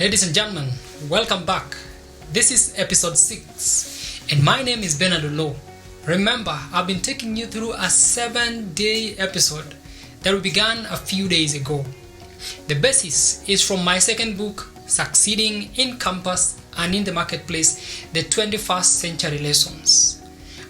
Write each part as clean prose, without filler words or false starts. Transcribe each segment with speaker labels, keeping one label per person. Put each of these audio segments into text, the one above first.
Speaker 1: Ladies and gentlemen, welcome back. This is episode 6 and my name is Bernard Olo. Remember, I've been taking you through a 7-day episode that we began a few days ago. The basis is from my second book, Succeeding in Campus and in the Marketplace, the 21st Century Lessons.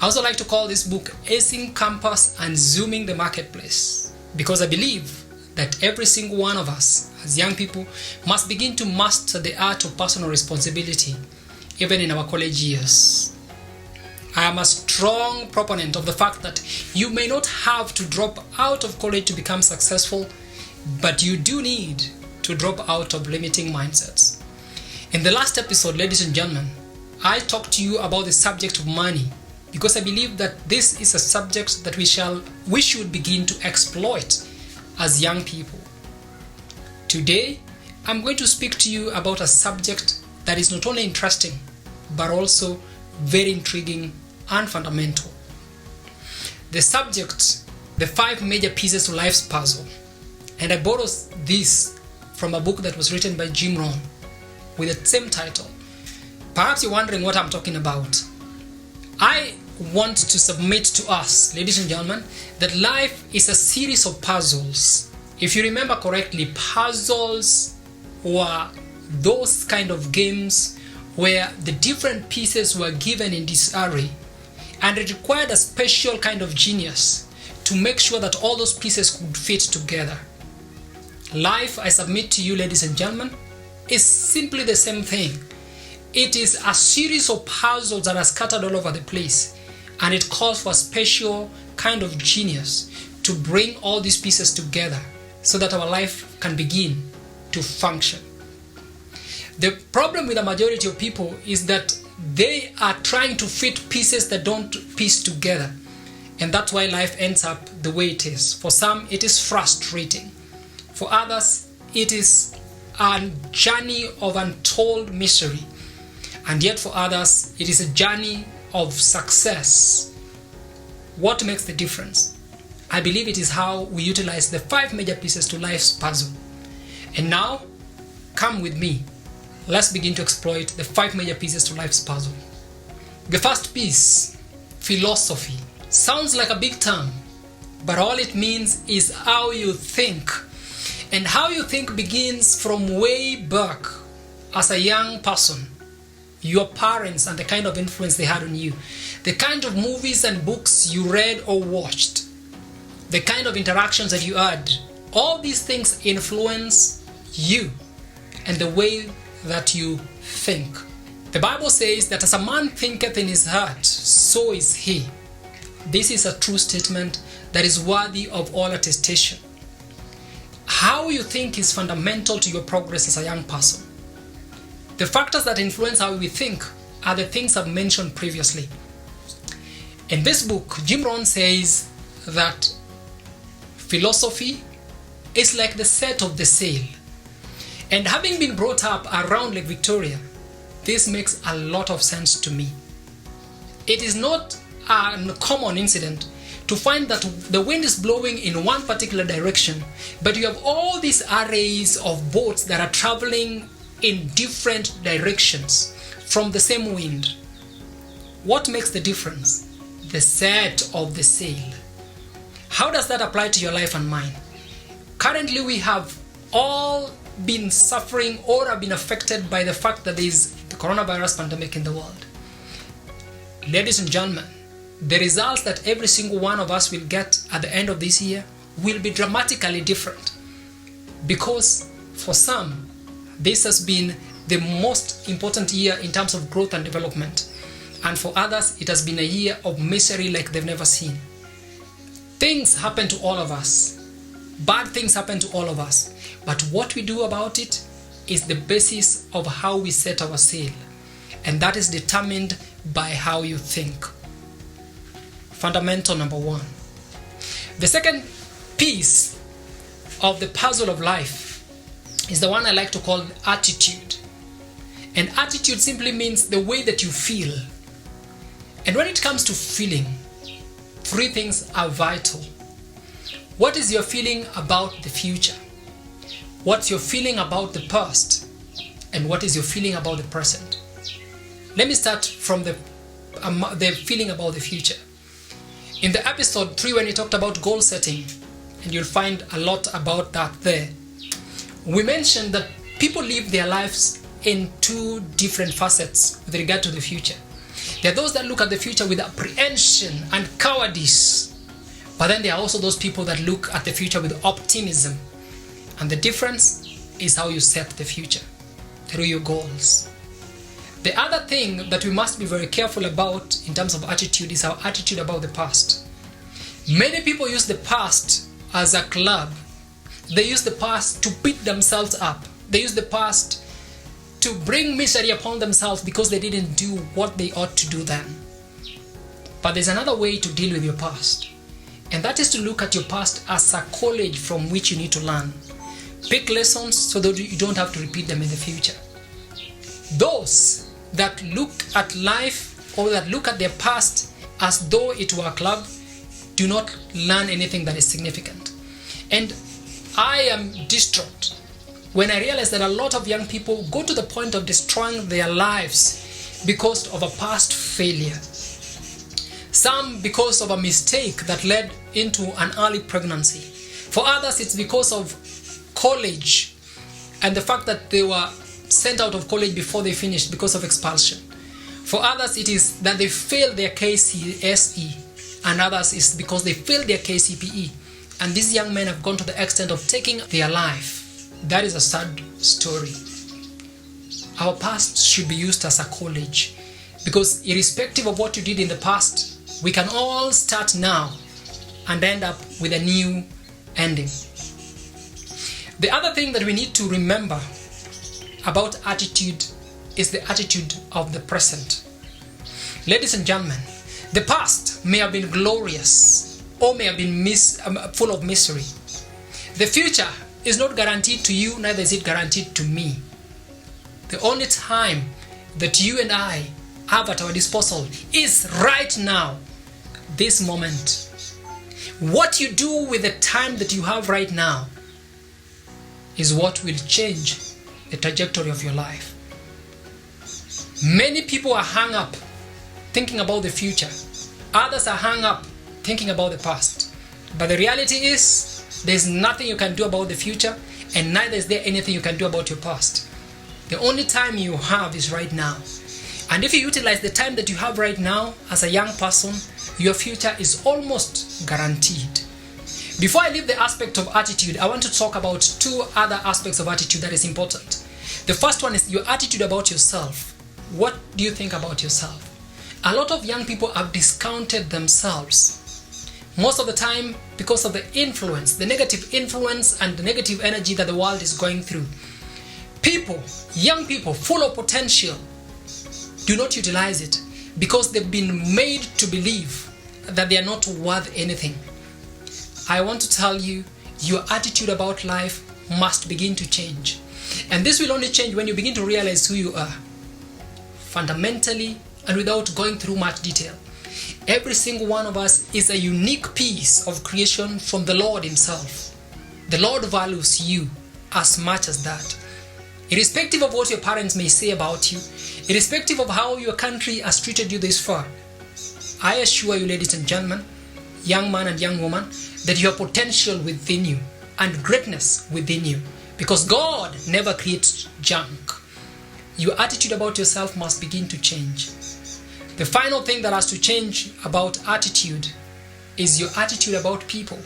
Speaker 1: I also like to call this book Acing Campus and Zooming the Marketplace because I believe that every single one of us as young people must begin to master the art of personal responsibility even in our college years. I am a strong proponent of the fact that you may not have to drop out of college to become successful, but you do need to drop out of limiting mindsets. In the last episode, ladies and gentlemen, I talked to you about the subject of money because I believe that this is a subject that we should begin to exploit as young people. Today, I'm going to speak to you about a subject that is not only interesting, but also very intriguing and fundamental. The subject, the 5 major pieces to life's puzzle. And I borrowed this from a book that was written by Jim Rohn with the same title. Perhaps you're wondering what I'm talking about. I want to submit to us, ladies and gentlemen, that life is a series of puzzles. If you remember correctly, puzzles were those kind of games where the different pieces were given in disarray, and it required a special kind of genius to make sure that all those pieces could fit together. Life, I submit to you, ladies and gentlemen, is simply the same thing. It is a series of puzzles that are scattered all over the place, and it calls for a special kind of genius to bring all these pieces together so that our life can begin to function. The problem with the majority of people is that they are trying to fit pieces that don't piece together, and that's why life ends up the way it is. For some, it is frustrating. For others, it is a journey of untold misery. And yet for others, it is a journey of success. What makes the difference? I believe it is how we utilize the 5 major pieces to life's puzzle. And now, come with me. Let's begin to exploit the 5 major pieces to life's puzzle. The first piece, philosophy. Sounds like a big term, but all it means is how you think. And how you think begins from way back as a young person. Your parents and the kind of influence they had on you, the kind of movies and books you read or watched, the kind of interactions that you had, all these things influence you and the way that you think. The Bible says that as a man thinketh in his heart, so is he. This is a true statement that is worthy of all attestation. How you think is fundamental to your progress as a young person. The factors that influence how we think are the things I've mentioned previously. In this book, Jim Rohn says that philosophy is like the set of the sail. And having been brought up around Lake Victoria, this makes a lot of sense to me. It is not a common incident to find that the wind is blowing in one particular direction, but you have all these arrays of boats that are traveling in different directions from the same wind. What makes the difference? The set of the sail. How does that apply to your life and mine? Currently, we have all been suffering or have been affected by the fact that there is the coronavirus pandemic in the world. Ladies and gentlemen, the results that every single one of us will get at the end of this year will be dramatically different, because for some, this has been the most important year in terms of growth and development, and for others, it has been a year of misery like they've never seen. Things happen to all of us. Bad things happen to all of us. But what we do about it is the basis of how we set our sail, and that is determined by how you think. Fundamental number 1. The second piece of the puzzle of life is the one I like to call attitude. And attitude simply means the way that you feel. And when it comes to feeling, 3 things are vital. What is your feeling about the future? What's your feeling about the past? and what is your feeling about the present. Let me start from the feeling about the future. In the episode 3, when we talked about goal setting, and you'll find a lot about that there, we mentioned that people live their lives in two different facets with regard to the future. There are those that look at the future with apprehension and cowardice, but then there are also those people that look at the future with optimism. And the difference is how you set the future, through your goals. The other thing that we must be very careful about in terms of attitude is our attitude about the past. Many people use the past as a club. They use the past to beat themselves up. They use the past to bring misery upon themselves because they didn't do what they ought to do then. But there's another way to deal with your past, and that is to look at your past as a college from which you need to learn. Pick lessons so that you don't have to repeat them in the future. Those that look at life or that look at their past as though it were a club do not learn anything that is significant. And I am distraught when I realize that a lot of young people go to the point of destroying their lives because of a past failure. Some because of a mistake that led into an early pregnancy. For others, it's because of college and the fact that they were sent out of college before they finished because of expulsion. For others, it is that they failed their KCSE, and others is because they failed their KCPE. And these young men have gone to the extent of taking their life. That is a sad story. Our past should be used as a college, because irrespective of what you did in the past, we can all start now and end up with a new ending. The other thing that we need to remember about attitude is the attitude of the present. Ladies and gentlemen, the past may have been glorious or may have been full of misery. The future is not guaranteed to you, neither is it guaranteed to me. The only time that you and I have at our disposal is right now, this moment. What you do with the time that you have right now is what will change the trajectory of your life. Many people are hung up thinking about the future. Others are hung up thinking about the past. But the reality is, there's nothing you can do about the future, and neither is there anything you can do about your past. The only time you have is right now. And if you utilize the time that you have right now as a young person, your future is almost guaranteed. Before I leave the aspect of attitude, I want to talk about two other aspects of attitude that is important. The first one is your attitude about yourself. What do you think about yourself? A lot of young people have discounted themselves. Most of the time because of the influence, the negative influence and the negative energy that the world is going through. People, young people full of potential, do not utilize it because they've been made to believe that they are not worth anything. I want to tell you, your attitude about life must begin to change. And this will only change when you begin to realize who you are. Fundamentally, and without going through much detail, every single one of us is a unique piece of creation from the Lord Himself. The Lord values you as much as that. Irrespective of what your parents may say about you, irrespective of how your country has treated you this far, I assure you, ladies and gentlemen, young man and young woman, that you have potential within you and greatness within you, because God never creates junk. Your attitude about yourself must begin to change. The final thing that has to change about attitude is your attitude about people.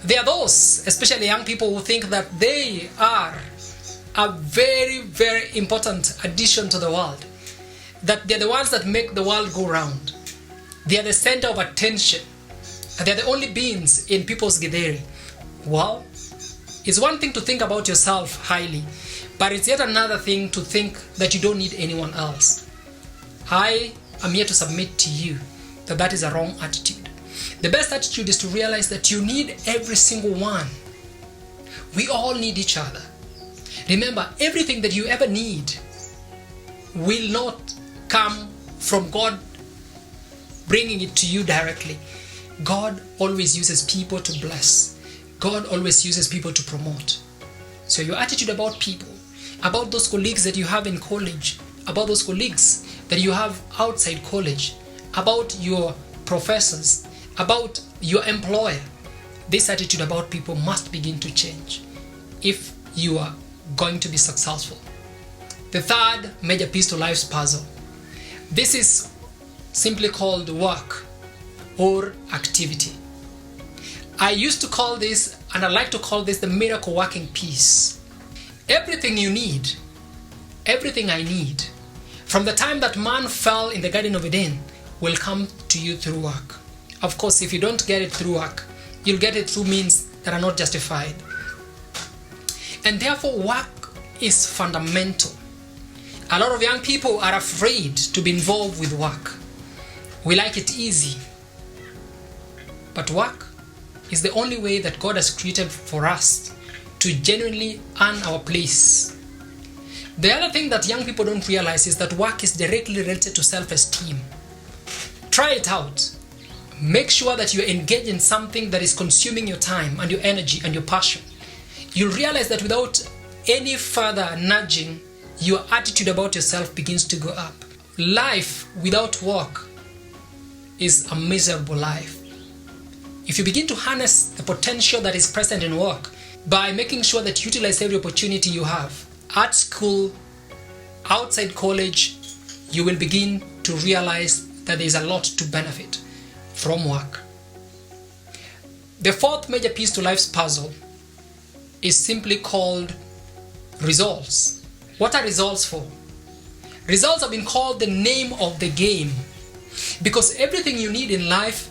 Speaker 1: There are those, especially young people, who think that they are a very, very important addition to the world. That they're the ones that make the world go round. They are the center of attention. They're the only beings in people's gathering. Well, it's one thing to think about yourself highly, but it's yet another thing to think that you don't need anyone else. I am here to submit to you that that is a wrong attitude. The best attitude is to realize that you need every single one. We all need each other. Remember, everything that you ever need will not come from God bringing it to you directly. God always uses people to bless. God always uses people to promote. So your attitude about people about those colleagues that you have in college, about those colleagues that you have outside college, about your professors, about your employer. This attitude about people must begin to change if you are going to be successful. The third major piece to life's puzzle. This is simply called work or activity. I used to call this, and I like to call this, the miracle working piece. Everything you need, everything I need, from the time that man fell in the Garden of Eden, will come to you through work. Of course, if you don't get it through work, you'll get it through means that are not justified. And therefore, work is fundamental. A lot of young people are afraid to be involved with work. We like it easy. But work is the only way that God has created for us to genuinely earn our place. The other thing that young people don't realize is that work is directly related to self-esteem. Try it out. Make sure that you're engaged in something that is consuming your time and your energy and your passion. You'll realize that without any further nudging, your attitude about yourself begins to go up. Life without work is a miserable life. If you begin to harness the potential that is present in work by making sure that you utilize every opportunity you have at school, outside college, you will begin to realize that there is a lot to benefit from work. The fourth major piece to life's puzzle is simply called results. What are results for? Results have been called the name of the game, because everything you need in life,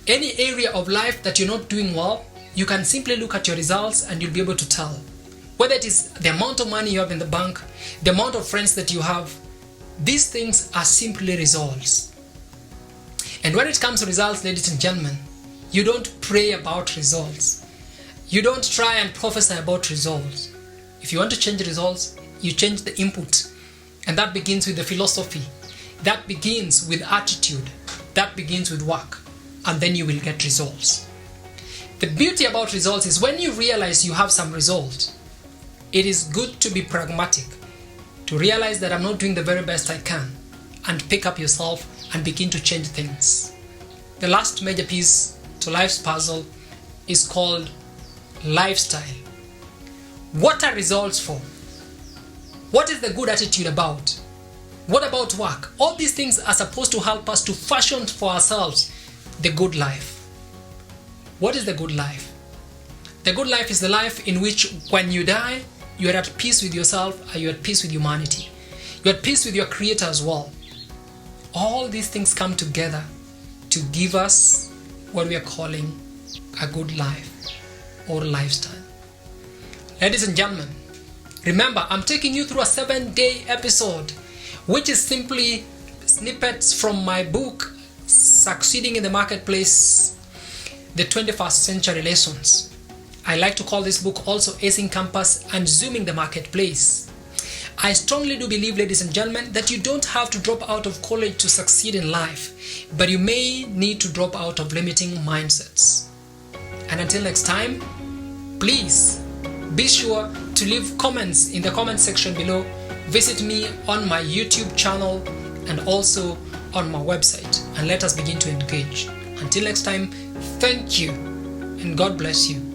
Speaker 1: any area of life that you're not doing well, you can simply look at your results and you'll be able to tell. Whether it is the amount of money you have in the bank, the amount of friends that you have, these things are simply results. And when it comes to results, ladies and gentlemen, you don't pray about results. You don't try and prophesy about results. If you want to change results, you change the input. And that begins with the philosophy. That begins with attitude. That begins with work. And then you will get results. The beauty about results is when you realize you have some results, it is good to be pragmatic, to realize that I'm not doing the very best I can, and pick up yourself and begin to change things. The last major piece to life's puzzle is called lifestyle. What are results for? What is the good attitude about? What about work? All these things are supposed to help us to fashion for ourselves the good life. What is the good life? The good life is the life in which when you die, you are at peace with yourself and you're at peace with humanity. You're at peace with your Creator as well. All these things come together to give us what we are calling a good life or lifestyle. Ladies and gentlemen, remember, I'm taking you through a 7-day episode, which is simply snippets from my book, Succeeding in the Marketplace, the 21st Century Lessons. I like to call this book also Acing Campus and Zooming the Marketplace. I strongly do believe, ladies and gentlemen, that you don't have to drop out of college to succeed in life, but you may need to drop out of limiting mindsets. And until next time, please be sure to leave comments in the comment section below. Visit me on my YouTube channel and also on my website, and let us begin to engage. Until next time, thank you and God bless you.